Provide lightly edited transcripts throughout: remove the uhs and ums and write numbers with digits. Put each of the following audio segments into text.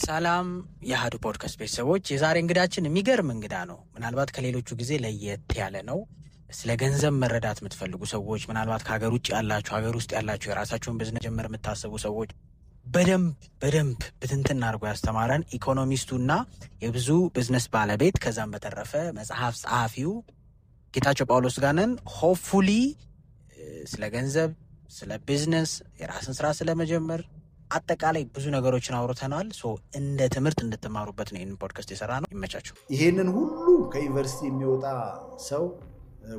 ሰላም የአሃዱ ፖድካስት ቤተሰቦች፣ የዛሬ እንግዳችን የሚገርም እንግዳ ነው። ምናልባት ከሌሎቹ ጊዜ ለየት ያለ ነው። ስለ ገንዘብ መረዳት የምትፈልጉ ሰዎች፣ ምናልባት ከሀገር ውጭ ያላችሁ፣ ሀገር ውስጥ ያላችሁ፣ የራሳችሁን ቢዝነስ ጀመር የምታስቡ ሰዎች በደንብ ብትንትን አድርጎ ያስተማረን ኢኮኖሚስቱና የብዙ ቢዝነስ ባለቤት ከዛም በተረፈ መጽሐፍ ጸሐፊው ጌታቸው ጳውሎስ ጋር ነን። ሆፕፉሊ ስለ ገንዘብ፣ ስለ ቢዝነስ፣ የራስን ስራ ስለመጀመር አጠቃላይ ብዙ ነገሮችን አውርተናል። እንደ ትምህርት እንድትማሩበት ነው ይህንን ፖድካስት የሰራ ነው። ይመቻችሁ። ይሄንን ሁሉ ከዩኒቨርሲቲ የሚወጣ ሰው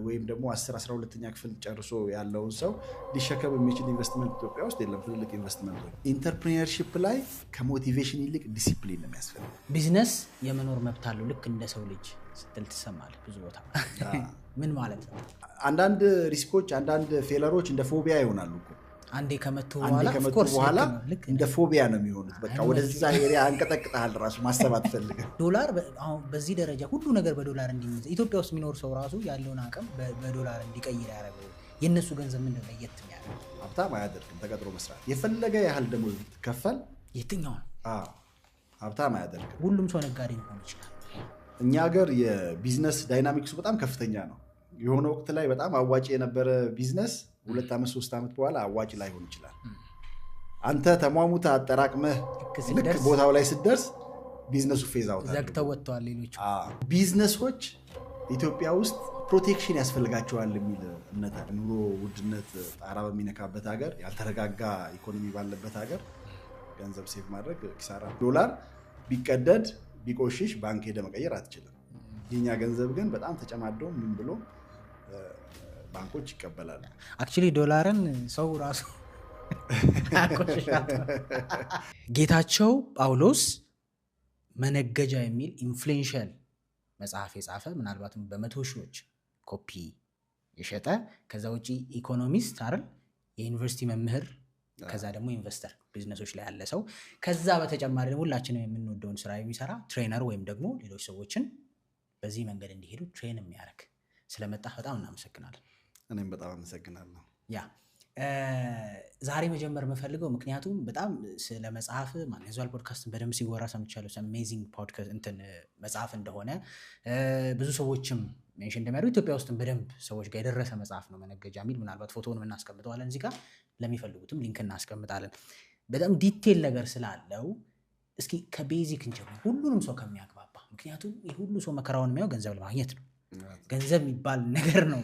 ወይም ደግሞ 10-12ኛ ክፍል ጨርሶ ያለውን ሰው ሊሸከም የሚችል ኢንቨስትመንት ኢትዮጵያ ውስጥ የለም። ትልልቅ ኢንቨስትመንቶች ኢንተርፕሪነርሺፕ ላይ ከሞቲቬሽን ይልቅ ዲሲፕሊን ነው የሚያስፈልገው። ቢዝነስ የመኖር መብት አለው ልክ እንደ ሰው ልጅ ስትል ትሰማለህ ብዙ ቦታ። ምን ማለት ነው? አንዳንድ ሪስኮች፣ አንዳንድ ፌለሮች እንደ ፎቢያ ይሆናሉ እኮ አንዴ ከመቱ በኋላ እንደ ፎቢያ ነው የሚሆኑት። በቃ ወደዛ ኤሪያ አንቀጠቅጣል ራሱ ማሰብ አትፈልግም። ዶላር አሁን በዚህ ደረጃ ሁሉ ነገር በዶላር እንዲይዝ ኢትዮጵያ ውስጥ የሚኖር ሰው ራሱ ያለውን አቅም በዶላር እንዲቀይር ያደረገው የነሱ ገንዘብ ምንድን ነው ለየት የሚያደርገው? ሀብታም አያደርግም ተቀጥሮ መስራት። የፈለገ ያህል ደግሞ ብትከፈል የትኛውን ሀብታም አያደርግም። ሁሉም ሰው ነጋዴ ሊሆን ይችላል። እኛ ሀገር የቢዝነስ ዳይናሚክሱ በጣም ከፍተኛ ነው። የሆነ ወቅት ላይ በጣም አዋጭ የነበረ ቢዝነስ 2 ዓመት 3 ዓመት በኋላ አዋጭ ላይሆን ይችላል። አንተ ተሟሙተ አጠራቅመህ ልክ ቦታው ላይ ስትደርስ ቢዝነሱ ፌዝ አውት ዘግተው ወጥተዋል። ሌሎች ቢዝነሶች ኢትዮጵያ ውስጥ ፕሮቴክሽን ያስፈልጋቸዋል የሚል እምነት አለ። ኑሮ ውድነት ጣራ በሚነካበት ሀገር፣ ያልተረጋጋ ኢኮኖሚ ባለበት ሀገር ገንዘብ ሴቭ ማድረግ ኪሳራ። ዶላር ቢቀደድ ቢቆሽሽ ባንክ ሄደ መቀየር አትችልም። የኛ ገንዘብ ግን በጣም ተጨማደው ምን ብሎ ባንኮች ይቀበላሉ። አክቹሊ ዶላርን ሰው ራሱ ጌታቸው ጳውሎስ መነገጃ የሚል ኢንፍሉዌንሻል መጽሐፍ የጻፈ ምናልባትም በመቶ ሺዎች ኮፒ የሸጠ ከዛ ውጪ ኢኮኖሚስት አይደል፣ የዩኒቨርሲቲ መምህር፣ ከዛ ደግሞ ኢንቨስተር ቢዝነሶች ላይ ያለ ሰው፣ ከዛ በተጨማሪ ደግሞ ሁላችንም የምንወደውን ስራ የሚሰራ ትሬነር ወይም ደግሞ ሌሎች ሰዎችን በዚህ መንገድ እንዲሄዱ ትሬን የሚያደርግ ስለመጣ በጣም እናመሰግናለን። እኔም በጣም አመሰግናለሁ። ዛሬ መጀመር የምፈልገው ምክንያቱም በጣም ስለ መጽሐፍ ማንኛውም ፖድካስትን በደንብ ሲወራ ሰምቻለሁ። አሜዚንግ ፖድካስት እንትን መጽሐፍ እንደሆነ ብዙ ሰዎችም ሜንሽን እንደሚያደርጉ ኢትዮጵያ ውስጥም በደንብ ሰዎች ጋር የደረሰ መጽሐፍ ነው መነገጃ የሚል። ምናልባት ፎቶውን እናስቀምጠዋለን እዚህ ጋር፣ ለሚፈልጉትም ሊንክ እናስቀምጣለን። በጣም ዲቴል ነገር ስላለው እስኪ ከቤዚክ እንጀምር፣ ሁሉንም ሰው ከሚያግባባ። ምክንያቱም ሁሉ ሰው መከራውን የሚያው ገንዘብ ለማግኘት ነው። ገንዘብ የሚባል ነገር ነው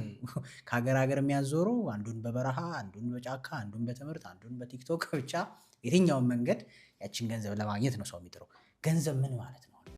ከሀገር ሀገር የሚያዞረው። አንዱን በበረሃ፣ አንዱን በጫካ፣ አንዱን በትምህርት፣ አንዱን በቲክቶክ፣ ብቻ የትኛውን መንገድ ያችን ገንዘብ ለማግኘት ነው ሰው የሚጥረው። ገንዘብ ምን ማለት ነው?